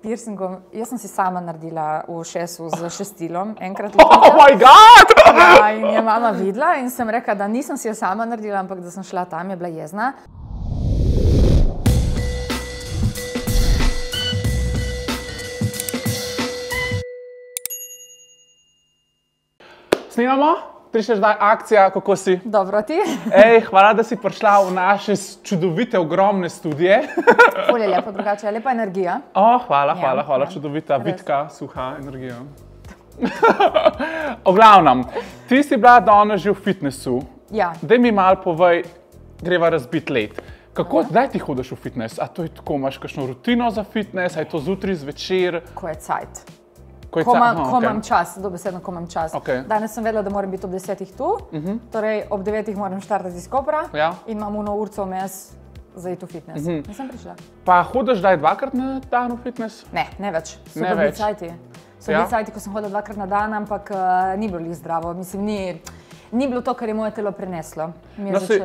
piercingom. Jaz sem si sama naredila v ušesu z šestilom, enkrat Oh my god! Ja, in je mama videla in sem rekla, da nisem si jo sama naredila, ampak da sem šla tam, je bila jezna. Snimamo? Prišla zdaj akcija, kako si? Dobro ti? Ej, hvala, da si prišla v naše čudovite, ogromne studije. Ful je lepo drugače, lepa energija. Hvala, čudovita, vitka, suha energija. O glavnem, ti si bila danes že v fitnessu. Ja. Daj mi malo povej, greva razbiti let. Kako, kdaj ti hodiš v fitness? A to je tako, imaš kakšno rutino za fitness, a je to zjutraj, zvečer? Ko je cajt. Ko imam čas, dobesedno, ko imam čas. Okay. Danes sem vedela, da moram biti ob 10 tu, torej ob 9 moram štartati iz Kopra in imam eno urco vmes za iti v fitness. Nisem prišla. Pa hodiš zdaj dvakrat na dan v fitness? Ne, ne več. So bili cajti. So bili cajti, ko sem hodila dvakrat na dan, ampak ni bilo lih zdravo. Mislim, ni bilo to, kar je moje telo preneslo.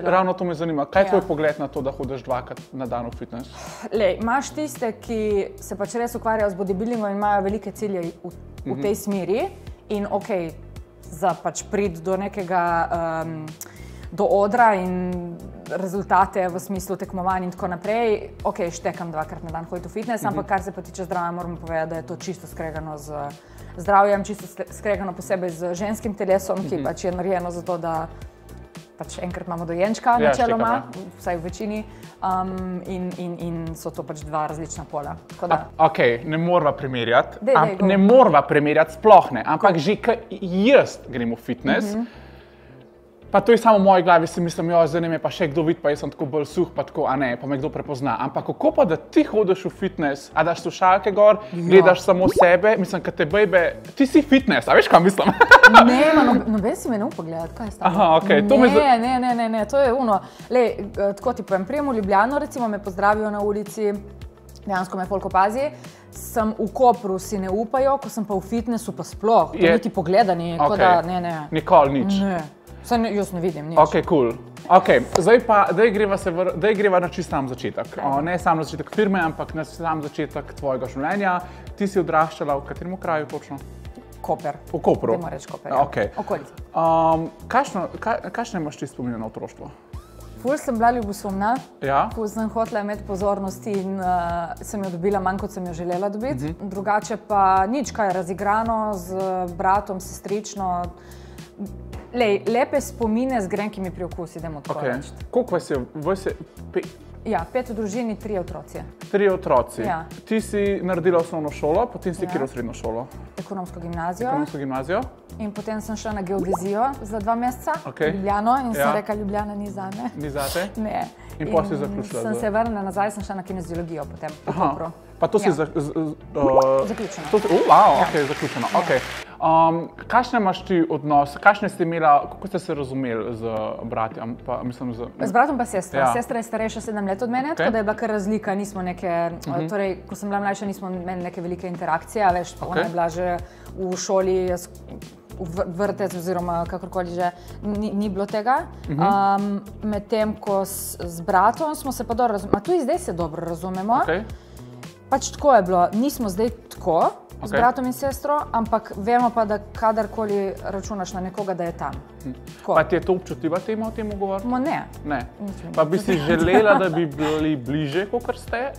Ravno to me zanima. Kaj je tvoj pogled na to, da hodiš dvakrat na dan v fitness? Lej, imaš tiste, ki se pač res ukvarjajo z bodybuildingom in imajo velike cilje v tej smeri in okej, za pač priti do nekega, do odra in rezultate v smislu tekmovanj in tako naprej, okej, štekam dvakrat na dan hoditi v fitness, ampak kar se pa tiče zdravja, moramo povedati, da je to čisto skregano z zdravjem, čisto skregano posebej z ženskim telesom, ki pač je narejeno za to, da pač enkrat imamo dojenčka načeloma, vsaj v večini, in so to pač dva različna pola. Okej, ne morava primerjati, ne morava primerjati, sploh ne, ampak že jaz grem v fitness, pa to je samo v moji glavi, si mislim, jo, zdaj ne me pa še kdo vidi, pa jaz sem tako bolj suh, pa tako, a ne, pa me kdo prepozna. Ampak kako pa, da ti hodiš v fitness, a daš slušalke gor, gledaš samo sebe, mislim, kad te bejbe, ti si fitness, a veš, kaj mislim? Ne, noben si me ne upa gledati, kaj je stalo? Aha, okej, to me Ne, to je ono, lej, tako ti povem, prijem v Ljubljano, recimo me pozdravijo na ulici, dejansko me folk opazi, sem v Kopru, si ne upajo, ko sem pa v fitnessu pa sploh, to niti pogledani, tako da ne. Nikoli nič? Ne. Jaz ne vidim nič. Ok, cool. Ok, zdaj pa, daj greva na čist sam začetek. Ne sam na začetek firme, ampak na sam začetek tvojega življenja. Ti si odraščala v katerem kraju točno? Koper. V Kopru? Dajmo reči Koper, ja. Okolici. Kakšne imaš ti spomine na otroštvo? Ful sem bila ljubosumna, ful sem hotela imeti pozornosti in sem jo dobila manj, kot sem jo želela dobiti. Drugače pa nič kaj razigrano, z bratom, sestrično. Lej, lepe spomine z grenkimi priokusi, idemo tako reči. Koliko vas je? Ja, 5 v družini, 3 otroci. 3 otroci. Ti si naredila osnovno šolo, potem si katero srednjo šolo? Ekonomsko gimnazijo. Ekonomsko gimnazijo. In potem sem šla na geodezijo za 2 meseca v Ljubljano in sem rekla, Ljubljana ni zame. Ni zate? Ne. In potem si zaključila? Sem se vrnila nazaj, sem šla na kineziologijo potem v Kopru. Pa to si zaključeno. Wow, ok, zaključeno. Kakšne imaš ti odnos, kakšne ste imela, kako ste se razumeli z bratjem? Z bratom pa sestra. Sestra je starejša 7 let od mene, tako da je bila kar razlika, nismo neke, torej, ko sem bila mlajša, nismo imeli neke velike interakcije, veš, ona je bila že v šoli, v vrtec oziroma kakorkoli že, ni bilo tega. Medtem ko z bratom smo se pa dobro razumeli, a tudi zdaj se dobro razumemo. Pač tako je bilo, nismo zdaj tako z bratom in sestro, ampak vemo pa, da kadarkoli računaš na nekoga, da je tam. Pa ti je to občutljiva tema o tem govoriti? Ne. Ne. Pa bi si želela, da bi bili bliže, kakor ste?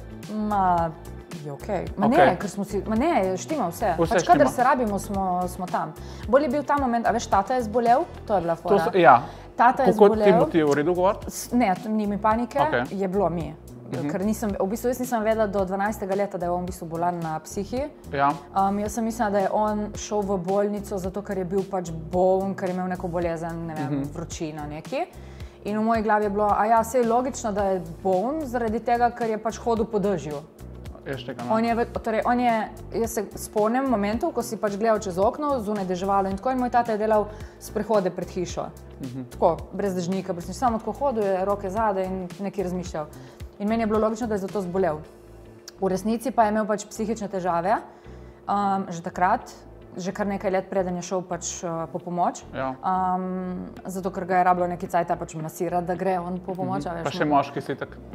Je okej. Ne, ker smo si, ne, štima vse. Pač kadar se rabimo, smo tam. Bolj je bil ta moment, a veš, tata je zbolel, to je bila fora. Ja. Tata je zbolel. Kako ti je v redu govoriti? Ne, ni mi panike, je bilo mi. Ker v bistvu jaz nisem vedela do 12. leta, da je on v bistvu bolan na psihi. Jaz sem mislila, da je on šel v bolnico zato, ker je bil pač boln, ker je imel neko bolezen, ne vem, vročina neki. In v moji glavi je bilo, a ja, saj je logično, da je boln zaradi tega, ker je pač hodil po dežju. Jaz se spomnim momentov, ko si pač gledal čez okno, zunaj deževalo in tako, in moj tata je delal sprehode pred hišo. Tako, brez dežnika, samo tako hodil, roke zadaj in nekaj razmišljal. In meni je bilo logično, da je zato zbolel. V resnici pa je imel pač psihične težave, že takrat, že kar nekaj let preden je šel pač po pomoč. Ja. Zato, ker ga je rabilo neki cajt pač masirati, da gre on po pomoč. Pa še moški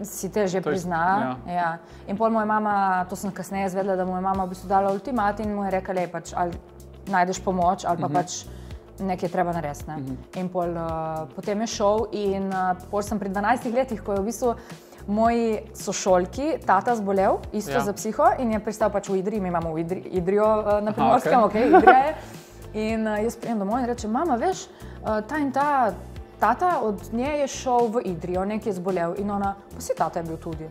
si te že prizna. Ja. In pol moja mama, to sem kasneje izvedela, da moja mama v bistvu dala ultimat in mu je rekla, pač ali najdeš pomoč ali pa pač nekaj treba narediti. Ne? In potem je šel in pol sem pri 12 letih, ko je v bistvu moji sošolki tata zbolel, isto za psiho in je pristal pač v Idriji, mi imamo v Idrijo na Primorskem, Idrija je. In jaz prijem domov in rečem, mama, veš, ta in ta tata od nje je šel v Idrijo, nekaj je zbolel in ona, pa si tata je bil tudi.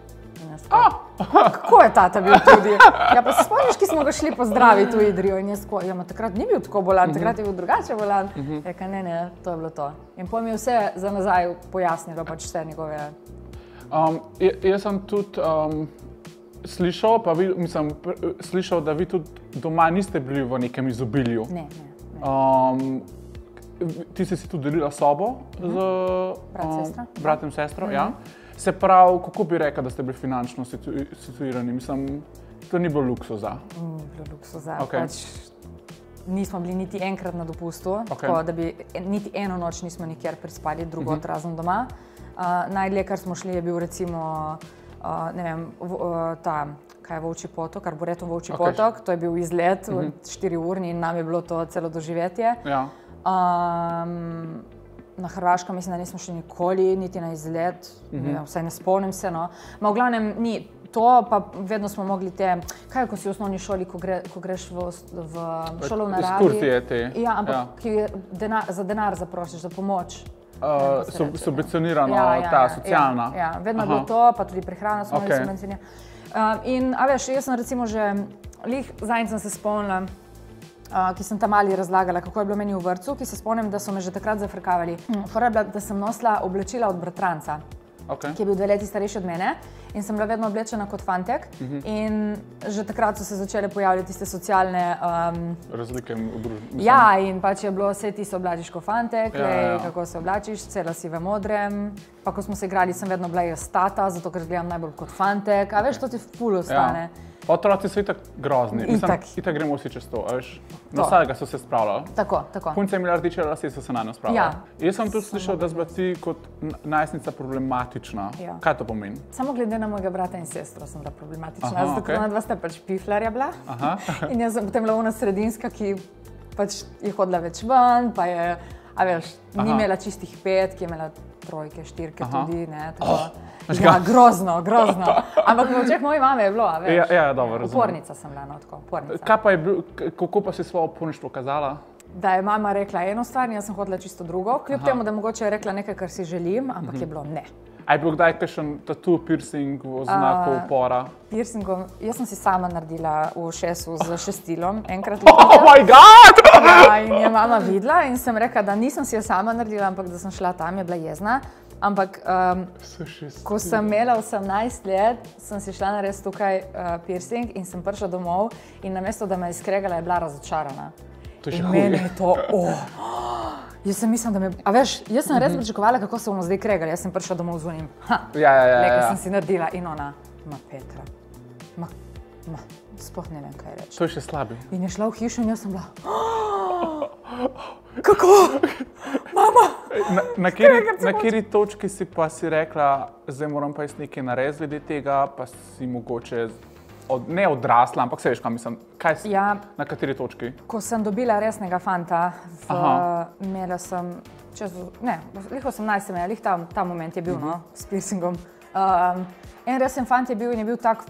Kako je tata bil tudi? Ja, pa se spomniš, ki smo ga šli pozdraviti v Idrijo in jaz tako, ja, takrat ni bil tako bolan, takrat je bil drugače bolan. Reka, ne, to je bilo to. In potem mi je vse za nazaj pojasnilo, pač vse njegove... Jaz sem tudi slišal, da vi tudi doma niste bili v nekem izobilju. Ne. Ti si tudi delila sobo z bratom in sestro, ja. Se pravi, kako bi rekla, da ste bili finančno situirani? Mislim, to ni bilo luksuza. Ni bilo luksuza, pač nismo bili niti enkrat na dopustu, tako da bi niti eno noč nismo nikjer prispali drugod razen doma. Najdlje, kar smo šli, je bil recimo, ne vem, kaj je Volčji potok, Arboretum Volčji potok, to je bil izlet, 4-urni in nam je bilo to celo doživetje. Na Hrvaškem mislim, da nismo šli nikoli, niti na izlet, vsaj ne spomnim se, no. Ma v glavnem ni to, pa vedno smo mogli te, kaj ko si v osnovni šoli, ko greš v šolo v naravi. Ekskurzije te. Ja, ampak za denar zaprosiš, za pomoč. Subvencionirano, ta socialna. Ja, vedno je bilo to, pa tudi prehrana smo imeli subvencionirano. In, a veš, jaz sem recimo že, zadnjič sem se spomnila, ki sem tam mali razlagala, kako je bilo meni v vrtcu, ki se spomnim, da so me že takrat zafrkavali. Fora je bila, da sem nosila oblačila od bratranca, ki je bil 2 leti starejši od mene in sem bila vedno oblečena kot fantek in že takrat so se začele pojavljati tiste socialne razlike v družbi. Ja, in pač je bilo, vse ti se oblačiš kot fantek, kako se oblačiš, cela si v modrem, pa ko smo se igrali, sem vedno bila jaz tata, zato ker gledam najbolj kot fantek, a veš, to ti ful ostane. Otroci so itak grozni, itak gremo vsi čez to, veš, na vsakega so se spravljali. Tako. Punce imeli rdeče lase, so se na njo spravljali. Jaz sem tudi slišal, da si bila ti kot najstnica problematična. Kaj to pomeni? Samo glede na mojega brata in sestro sem bila problematična, zato ker ona dva sta pač piflarja bila. In jaz sem potem bila ona sredinska, ki pač je hodila več ven, pa je, a veš, ni imela čistih 5, ki je imela 3, 4 tudi, ne, tako. Ja, grozno. Ampak v očeh moje mame je bilo, a veš. Ja, dobro, razumem. Upornica sem bila, no, tako, upornica. Kaj pa je bilo, kako pa si svojo uporništvo kazala? Da je mama rekla eno stvar in jaz sem hodila čisto drugo, kljub temu, da mogoče je rekla nekaj, kar si želim, ampak je bilo ne. A je bilo kdaj kakšen tattoo, piercing v znaku upora? Piercingom, jaz sem si sama naredila v ušesu z šestilom, enkrat. Oh my god! Ja, in je mama videla in sem rekla, da nisem si jo sama naredila, ampak da sem šla tam, je bila jezna. Ampak, ko sem imela 18 let, sem si šla narediti tukaj piercing in sem prišla domov in namesto, da me je skregala, je bila razočarana. To je še huj. In meni je to, jaz sem mislim, da me, a veš, jaz sem res pričakovala, kako se bomo zdaj kregali, jaz sem prišla domov z unim. Nekaj sem si naredila in ona, Petra, sploh ne vem, kaj reči. To je še slabi. In je šla v hišo in jaz sem bila, kako? Mama! Na kateri točki si pa si rekla, zdaj moram pa jaz nekaj narediti glede tega, pa si mogoče ne odrasla, ampak se veš, kaj mislim, na kateri točki? Ko sem dobila resnega fanta, imela sem, lih 18 sem imela, lih ta moment je bil, s piercingom. En resen fant je bil in je bil tak,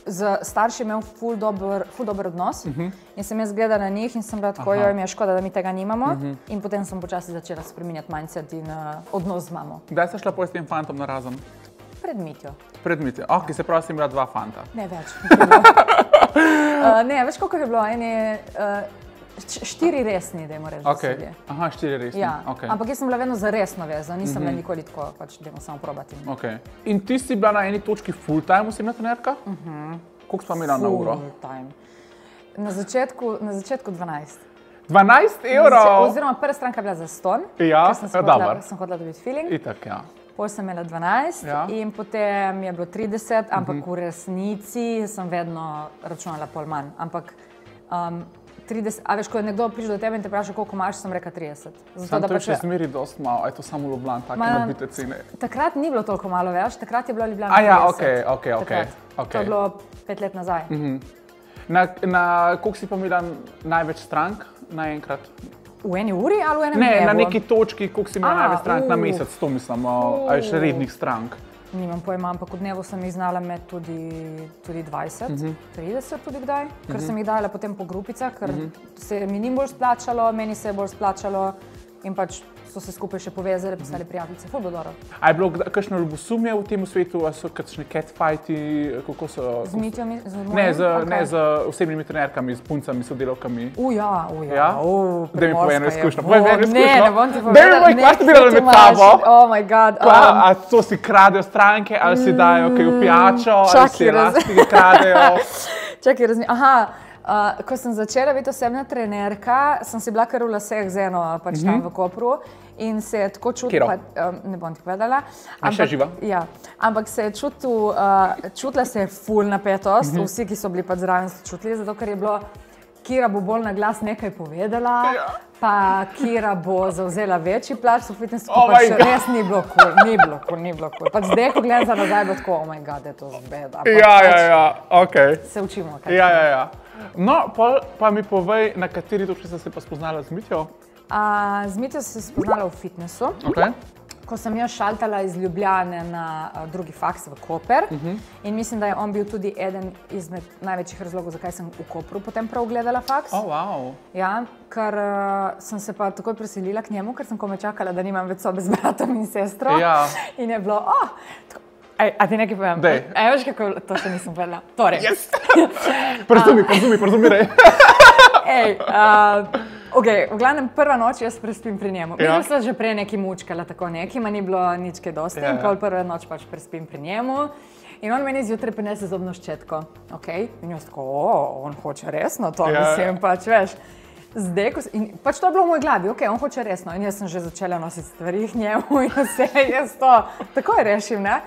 z starši imel ful dober odnos in sem jaz gledala na njih in sem bila tako, joj mi je škoda, da mi tega nimamo in potem sem počasi začela spreminjati mindset in odnos z mamo. Kdaj si šla s tem fantom na razen? Pred Mitjo. Pred Mitjo, ki se pravi, si imela 2 fanta. Ne, več. Ne, veš koliko je bilo, 4 resni, dajmo reči, da so bili. Aha, 4 resni, ok. Ampak jaz sem bila vedno za resno vezana, nisem bila nikoli tako, pač dajmo samo probati. In ti si bila na eni točki full time osebna trenerka? Koliko si pa imela na uro? Full time. Na začetku 12. 12 evrov? Oziroma prva stranka je bila za ston, ker sem hodila dobiti feeling. Itak, ja. Pol sem imela 12 in potem je bilo 30, ampak v resnici sem vedno računala pol manj. Ampak 30, a veš, ko je nekdo prišel do tebe in te vpraša, koliko imaš, sem rekla 30. Sam to je še zmeri dosti malo, a je to samo Ljubljana, take nabite cene? Takrat ni bilo toliko malo, veš, takrat je bilo Ljubljana 30. Ok. To je bilo 5 let nazaj. Koliko si pa imela največ strank naenkrat? V eni uri ali v enem dnevu? Ne, na neki točki, koliko si imela največ strank na mesec, to mislim, ali še rednih strank. Nimam pojma, ampak v dnevu sem jih znala imeti tudi 20, 30 tudi kdaj, ker sem jih dala potem po grupicah, ker se mi ni bolj splačalo, meni se je bolj splačalo in pač so se skupaj še povezali, pisali prijateljice, ful bo dobro. A je bilo kakšno ljubosumje v tem svetu, a so kakšni catfighti, kako so? Z Mitjo? Ne, z osebnimi trenerkami, z puncami, sodelavkami. Ja. Da mi povej eno izkušnjo. Ne bom ti povedala. Daj mi povej, kaj ste delali med sabo? Oh my god. A to si kradejo stranke, ali si dajo kaj v pijačo, ali si elastike kradejo? Čakaj, ko sem začela biti osebna trenerka, sem si bila kar v laseh z eno pač tam v Kopru in se je tako čutila, ne bom ti povedala. Še živa? Ja, ampak se je čutila se je ful napetost, vsi, ki so bili pač zraven, so čutili, zato ker je bilo, Kira bo bolj na glas nekaj povedala, pa Kira bo zavzela večji plač v fitnessu, pa še res ni bilo kul. Pač zdaj, ko gledam za nazaj, bo tako, oh my god, je to zbeda. Ja, okej. Se učimo. Ja. No, pa mi povej, na kateri točki si se pa spoznala z Mitjo? Z Mitjo sem se spoznala v fitnessu. Ko sem jaz šaltala iz Ljubljane na drugi faks v Koper in mislim, da je on bil tudi eden izmed največjih razlogov, zakaj sem v Kopru potem prav gledala faks. Ja, ker sem se pa takoj preselila k njemu, ker sem komaj čakala, da nimam več sobe z bratom in sestro. In je bilo, a ti nekaj povem? Veš kako, to še nisem povedala. Torej. Prezumiraj. V glavnem prva noč jaz prespim pri njemu. Mislim, sem že prej nekaj mučkala, tako nekaj, ma ni bilo nič kaj dosti in pol prve noč pač prespim pri njemu. In on meni zjutraj prinese zobno ščetko. In jaz tako, on hoče resno to, mislim, pač veš. Zdaj, in pač to je bilo v moji glavi, on hoče resno. In jaz sem že začela nositi stvari k njemu in vse, jaz to takoj rešim, ne?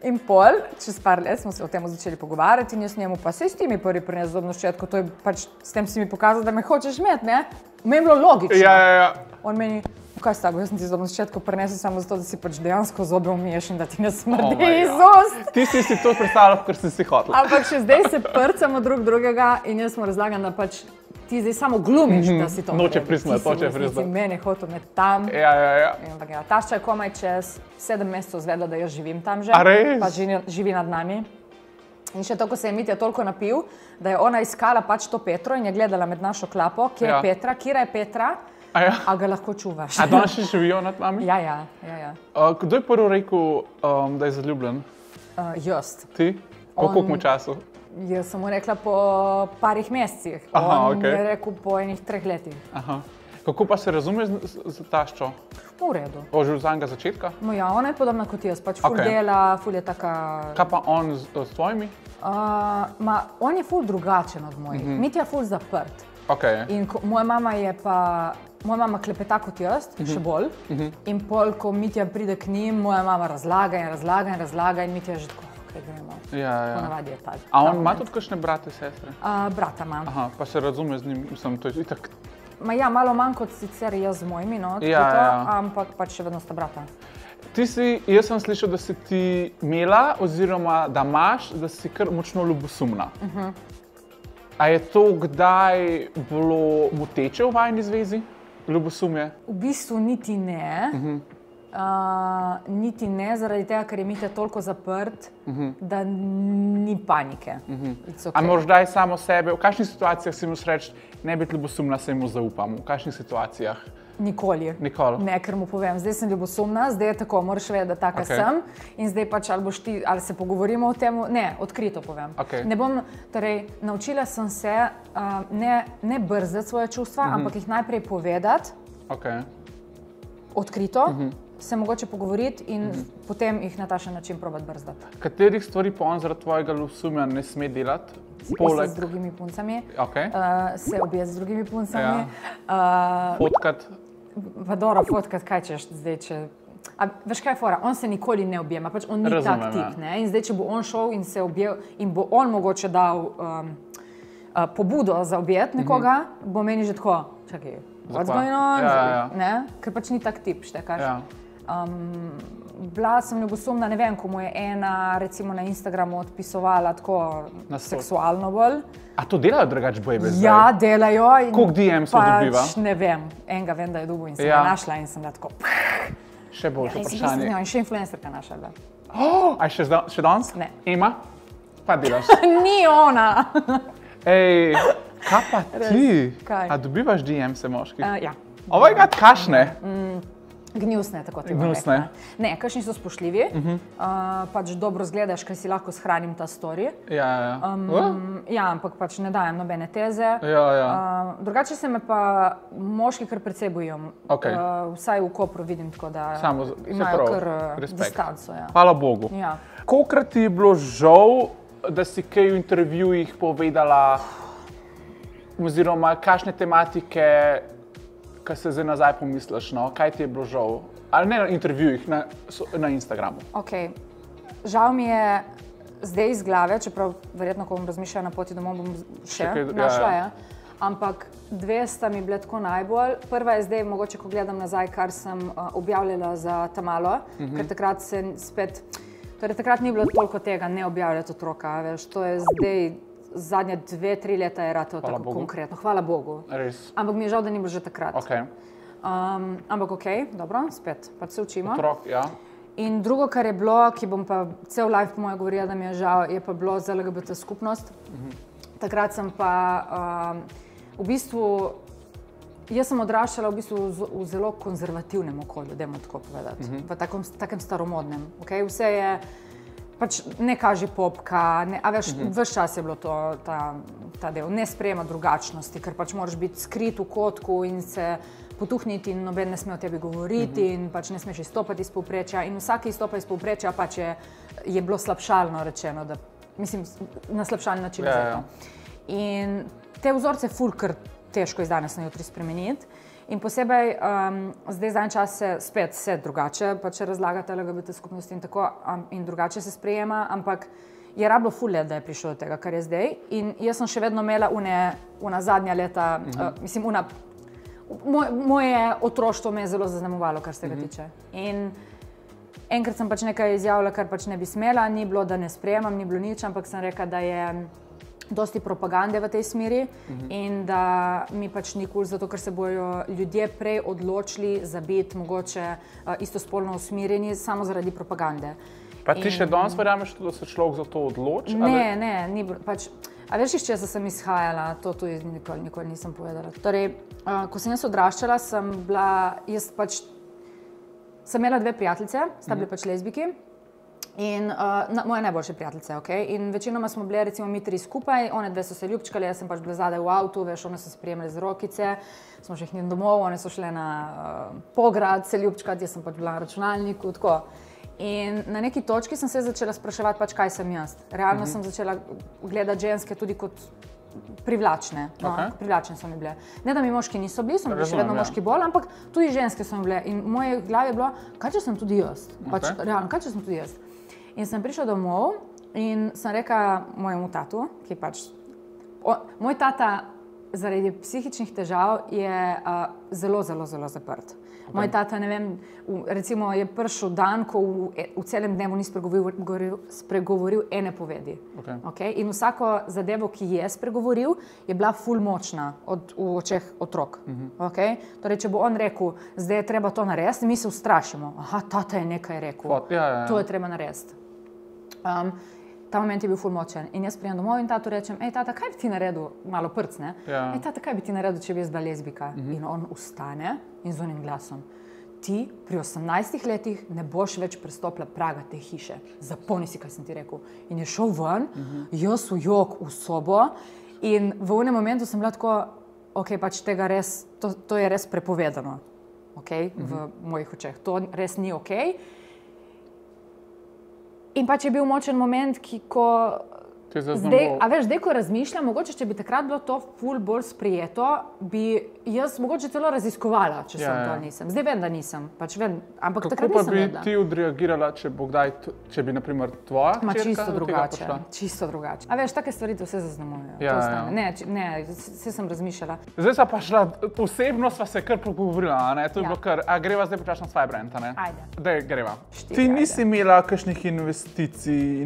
In pol, čez par let smo se o tem začeli pogovarjati in jaz njemu pa sej s ti mi prvi prinesel zobno ščetko, to je pač, s tem si mi pokazal, da me hočeš imeti, ne? Meni je bilo logično. Ja. On meni, kaj s tako, jaz sem ti zobno ščetko prinesel samo zato, da si pač dejansko zobe umiješ in da ti ne smrdi iz ust. Ti si to predstavljal, ker si hotela. Ampak še zdaj se prcamo drug drugega in jaz smo razlagali, da pač ti zdaj samo glumiš, da si to noče priznati. Meni je hotel imeti tam. Ja. Tašča je komaj čez 7 mesecev zvedla, da jaz živim tam že. A res? Pa živi nad nami. In še to, ko se je Mitja toliko napil, da je ona iskala pač to Petro in je gledala med našo klapo, kje je Petra, Kira je Petra, a ga lahko čuvaš. A danes še živijo nad nami? Ja. Kdo je prvo rekel, da je zaljubljen? Jaz. Ti? Po koliko času? Jaz sem mu rekla po parih mesecih, on je rekel po enih 3 letih. Kako pa se razumeš z taščo? V redu. Že od samega začetka? Ja, ona je podobna kot jaz, pač ful dela, ful je taka... Kaj pa on s tvojimi? On je ful drugačen od mojih, Mitja je ful zaprt. In moja mama klepeta kot jaz, še bolj, in pol, ko Mitja pride k njim, moja mama razlaga in Mitja je že tako, kaj gremo. Ponavadi je tak. A on ima tudi kakšne brate, sestre? Brata ima. Pa se razume z njim, mislim, to je itak... Ja, malo manj kot sicer jaz z mojimi, ampak pač še vedno sta brata. Jaz sem slišal, da si ti imela, oziroma da imaš, da si kar močno ljubosumna. A je to kdaj bilo moteče v vajini zvezi, ljubosumje? V bistvu niti ne. Niti ne, zaradi tega, ker je Mitja toliko zaprt, da ni panike. A morda je samo sebe, v kakšnih situacijah si moraš reči, ne biti ljubosumna, se mu zaupam, v kakšnih situacijah? Nikoli. Ne, ker mu povem, zdaj sem ljubosumna, zdaj je tako, moraš vedeti, da taka sem in zdaj pač ali se pogovorimo o tem, ne, odkrito povem. Ne bom, torej, naučila sem se ne brzdati svoje čustva, ampak jih najprej povedati, odkrito, se mogoče pogovoriti in potem jih na takšen način probati brzdati. Katerih stvari pa on zaradi tvojega ljubosumja ne sme delati? Se z drugimi puncami, se objeti z drugimi puncami. Fotkat? Pa dobro, fotkat, kaj češ zdaj, če... Veš kaj je fora, on se nikoli ne objema, pač on ni tak tip, ne? In zdaj, če bo on šel in se objel in bo on mogoče dal pobudo za objed nekoga, bo meni že tako, čakaj, what's going on? Ne? Ker pač ni tak tip, štekaš. Bila sem ljubosumna, ne vem, ko mu je ena recimo na Instagramu odpisovala tako seksualno bolj. A to delajo drugače bojbe zdaj? Ja, delajo. Koliko DM-sov dobiva? Pač ne vem, enega vem, da je dobil in sem ga našla in sem da tako. Še boljše vprašanje. In še influencerka naša bila. A še danes? Ne. Ema? Pa delaš? Ni ona. Ej, kaj pa ti? Kaj? A dobivaš DM-se moški? Ja. Ovaj ga kašne? Gnusne, tako ti bom rekla. Ne, kakšni so spoštljivi, pač dobro zgledaš, ker si lahko shranim ta story. Ja, ampak pač ne dajem nobene teze. Drugače se me pa moški kar precej bojijo. Vsaj v Kopru vidim tako, da imajo kar distanco. Hvala Bogu. Kolikrat ti je bilo žal, da si kaj v intervjujih povedala, oziroma kakšne tematike, kaj se zdaj nazaj pomisliš, no? Kaj ti je bilo žal? Ali ne na intervjujih, na Instagramu? Ok, žal mi je zdaj iz glave, čeprav verjetno, ko bom razmišljala na poti domov, bom še našla, ampak dve sta mi bile tako najbolj. Prva je zdaj, mogoče, ko gledam nazaj, kar sem objavljala za Tamalo, ker takrat se spet, torej takrat ni bilo toliko tega ne objavljati otroka, veš, to je zdaj, zadnje 2-3 leta je ratalo tako konkretno. Hvala Bogu. Res. Ampak mi je žal, da ni bilo že takrat. Ampak okej, dobro, spet, pač se učimo. Otrok, ja. In drugo, kar je bilo, ki bom pa cel live po moje govorila, da mi je žal, je pa bilo za LGBT skupnost. Takrat sem pa v bistvu, jaz sem odraščala v bistvu v zelo konzervativnem okolju, dajmo tako povedati, v takem staromodnem. Vse je pač ne kaži popka, a veš, ves čas je bilo to ta del, ne sprejema drugačnosti, ker pač moraš biti skrit v kotku in se potuhniti in noben ne sme o tebi govoriti in pač ne smeš izstopati iz povprečja in vsaki izstopa iz povprečja pač je bilo slabšalno rečeno, da, mislim, na slabšalni način vzeto. In te vzorce ful kar težko iz danes na jutri spremeniti. In posebej zdaj zadnji čas se spet vse drugače pač razlagate LGBT skupnosti in tako in drugače se sprejema, ampak je rabilo ful let, da je prišlo do tega, kar je zdaj. In jaz sem še vedno imela una zadnja leta, mislim, moje otroštvo me je zelo zaznamovalo, kar se tega tiče. In enkrat sem pač nekaj izjavila, kar pač ne bi smela, ni bilo, da ne sprejemam, ni bilo nič, ampak sem rekla, da je dosti propagande v tej smeri in da mi pač ni kul, zato ker se bojo ljudje prej odločili za biti mogoče istospolno usmerjeni samo zaradi propagande. Pa ti še danes verjameš, da se človek za to odloči? Ne, ni pač, a veš, iz česa sem izhajala, to tudi nikoli nisem povedala. Torej, ko sem jaz odraščala, sem imela dve prijateljice, sta bili pač lezbiki. In moje najboljše prijateljice, in večinoma smo bile recimo mi tri skupaj, one dve so se ljubčkali, jaz sem pač bila zadaj v avtu, veš, one so se prijemali z rokice, smo še jih domov, one so šle na Pograd se ljubčkati, jaz sem pač bila na računalniku, tako. In na neki točki sem se začela spraševati pač, kaj sem jaz. Realno sem začela gledati ženske tudi kot privlačne, privlačne so mi bile. Ne, da mi moški niso bili, so mi bili še vedno moški bolj, ampak tudi ženske so mi bile in v moje glavi je bilo, kaj če sem tudi jaz, pač realno, kaj če sem tudi jaz. In sem prišla domov in sem rekla mojemu tatu, ki pač, moj tata zaradi psihičnih težav je zelo zaprt. Moj tata, ne vem, recimo je prišel dan, ko v celem dnevu ni spregovoril ene povedi. In vsako zadevo, ki je spregovoril, je bila ful močna v očeh otrok. Torej, če bo on rekel, zdaj je treba to narediti, mi se ustrašimo. Aha, tata je nekaj rekel, to je treba narediti. Ta moment je bil ful močen in jaz prijem domov in tatu rečem, ej tata, kaj bi ti naredil, malo prc, ne? Ej tata, kaj bi ti naredil, če bi jaz bila lezbika? In on ustane in z onim glasom, ti pri 18 letih ne boš več prestopila praga te hiše, zapomni si, kaj sem ti rekel. In je šel ven, jaz v jok v sobo in v onem momentu sem bila tako, ok, pač tega res, to je res prepovedano, v mojih očeh, to res ni ok. In pač je bil močen moment, ko Zdaj, ko razmišljam, mogoče, če bi takrat bilo to ful bolj sprijeto, bi jaz mogoče celo raziskovala, če sem to nisem. Zdaj vem, da nisem, ampak takrat nisem vedela. Kako pa bi ti odreagirala, če bi, naprimer, tvoja čerka? Čisto drugače. A veš, take stvari to vse zaznamujejo. Ne, vse sem razmišljala. Zdaj sva pa šla, posebno sva se kar pogovorila, to je bilo kar, a greva zdaj počasi na svoj brand, ne? Ajde. Daj, greva. Ti nisi imela kakšnih investicij,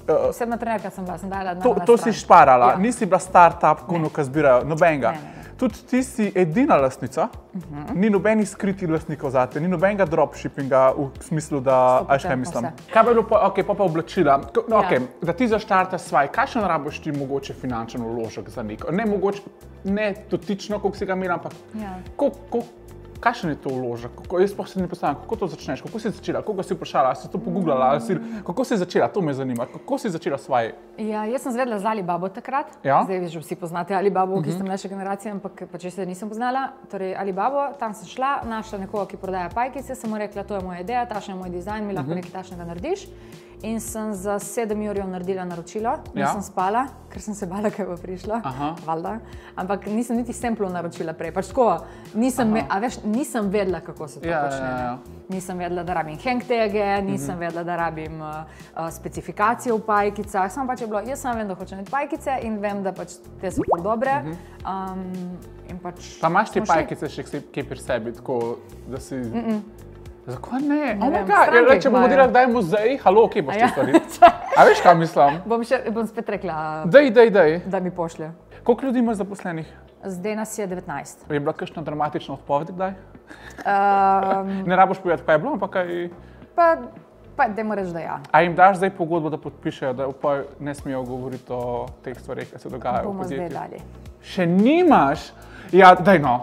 Osebna trenerka sem bila, sem dala na to si šparala, nisi bila start-up, ki zbirajo nobenega. Tudi ti si edina lastnica, ni nobenih skritih lastnikov zate, ni nobenega dropshippinga v smislu, da, kaj mislim. Kaj bi bilo pa oblačila? Da ti zaštartaš svoj, kakšen rabiš ti mogoče finančen vložek za neko? Ne mogoče, ne dotično, koliko si ga imela, ampak kakšen je to vložek? Jaz pa se ne postavljam, kako to začneš, kako si začela, koga si vprašala, si to pogooglala, kako si začela, to me zanima, kako si začela svoj? Ja, jaz sem zvedela za Alibabo takrat, zdaj že vsi poznate Alibabo, ki ste mlajša generacija, ampak pa če se nisem poznala, torej Alibabo, tam sem šla, našla nekoga, ki prodaja pajkice, sem mu rekla, to je moja ideja, tašen je moj dizajn, mi lahko nekaj tašnega narediš. In sem za 7 urjev naredila naročilo, nisem spala, ker sem se bala, kaj bo prišlo, valjda. Ampak nisem niti samplov naročila prej, pač tako, nisem vedela, kako se to počne. Nisem vedela, da rabim hangtege, nisem vedela, da rabim specifikacije v pajkicah, samo pač je bilo, jaz samo vem, da hočem imeti pajkice in vem, da pač te so ful dobre. Pa imaš te pajkice še kje pri sebi, tako da si... Zakaj ne? Če bomo delali kdaj muzej, halo, kje boš to storiti? A veš, kaj mislim? Bom spet rekla, da mi pošlje. Koliko ljudi imaš zaposlenih? Zdaj nas je 19. Je bila kakšna dramatična odpoved kdaj? Ne rabiš povedati, kaj je bilo, ampak kaj... Pa dajmo reči, da ja. A jim daš zdaj pogodbo, da podpišejo, da ne smejo govoriti o teh stvarih, ki se dogajajo v podjetju? Bomo zdaj dali. Še nimaš? Ja, daj no.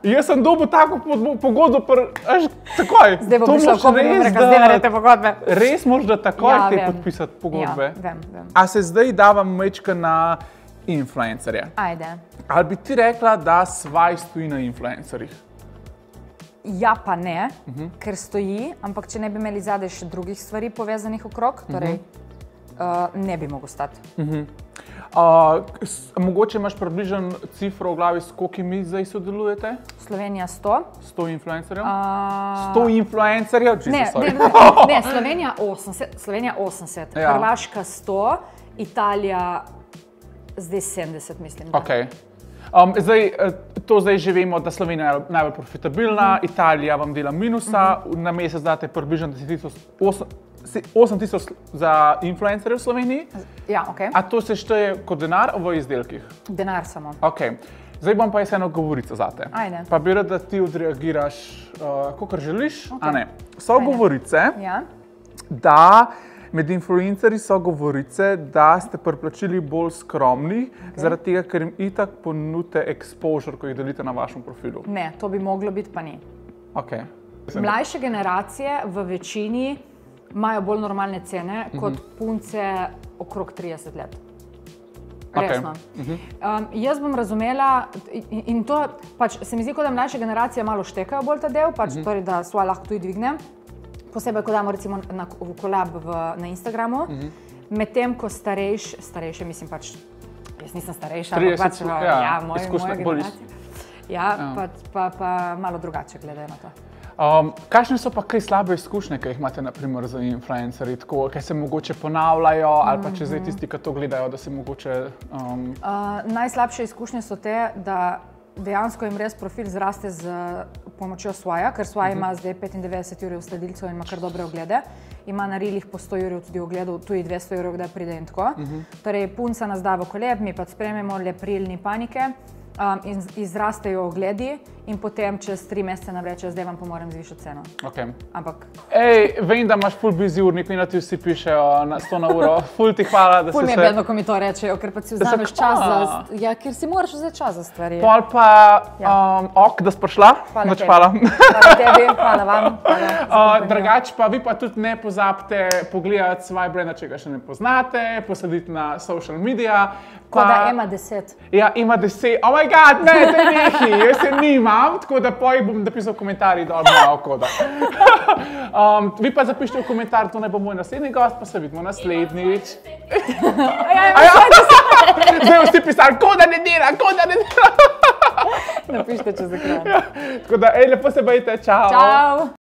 Jaz sem dobil tako pogodbo, takoj. Zdaj bo prišla v komentarju, reka, zdaj naredite pogodbe. Res moraš da takoj te podpisati pogodbe? Ja, vem. A se zdaj davam mečka na influencerje? Ajde. Ali bi ti rekla, da svaj stoji na influencerjih? Ja pa ne, ker stoji, ampak če ne bi imeli zadaj še drugih stvari povezanih okrog, torej ne bi mogel stati. Mogoče imaš približen cifro v glavi, s kolikimi zdaj sodelujete? Slovenija 100. 100 influencerjev? 100 influencerjev? Ne, Slovenija 80, Hrvaška 100, Italija zdaj 70, mislim. To zdaj že vemo, da Slovenija je najbolj profitabilna, Italija vam dela minusa, na mesec date približno 8,000 za influencerje v Sloveniji. Ja, ok. A to se šteje kot denar v izdelkih? Denar samo. Ok. Zdaj bom pa jaz eno govorico zate. Ajde. Pa bi rad, da ti odreagiraš, kakor želiš. A ne. So govorice, da med influencerji so govorice, da ste pri plačili bolj skromni, zaradi tega, ker jim itak ponudite exposure, ko jih delite na vašem profilu. Ne, to bi moglo biti, pa ni. Ok. Mlajše generacije v večini imajo bolj normalne cene kot punce okrog 30 let. Resno. Jaz bom razumela, in to pač se mi zdi, kot da mlajše generacije malo štekajo bolj ta del, pač torej, da svoja lahko tudi dvigne. Posebej, ko damo recimo v kolab na Instagramu, medtem ko starejše, mislim pač, jaz nisem starejša, ampak pač moja generacija. Ja, pa malo drugače gledajo na to. Kakšne so pa kaj slabe izkušnje, ki jih imate naprimer za influencerji, kaj se mogoče ponavljajo, ali pa če zdaj tisti, ki to gledajo, da se mogoče... Najslabše izkušnje so te, da dejansko jim res profil zraste z pomočjo Swaja, ker Swaj ima zdaj 95 jurjev sledilcev in ima kar dobre oglede. Ima na Reelih po 100 jurjev tudi ogledov, tudi 200 jurjev, kdaj pride in tako. Torej, punca nas da v koleb, mi pa sprememo le Reel, ni panike. Izrastejo ogledi in potem čez 3 mesece navlečejo, zdaj vam pa moram zvišati ceno. Ampak... Vem, da imaš ful busy urnik, in da ti vsi pišejo na 100 na uro. Ful ti hvala, da si se... Ful mi je bedno, ko mi to rečejo, ker pa si vzameš čas za... Ja, ker si moraš vzeti čas za stvari. Pol pa da si prišla. Hvala tebi. Hvala tebi, hvala vam. Drugače pa vi pa tudi ne pozabite pogledati svoj brand, če ga še ne poznate, poslediti na social media. Ko da ima 10. Ja, ima 10. Oh my god, ne, te nehi, jaz se nimam. znam, tako da poj bom napisal v komentarjih dol malo koda. Vi pa zapišite v komentar, to ne bo moj naslednji gost, pa se vidimo naslednjič. Zdaj vsi pisali, koda ne dela. Napišite čez ekran. Tako da, lepo se bojite, čau. Čau.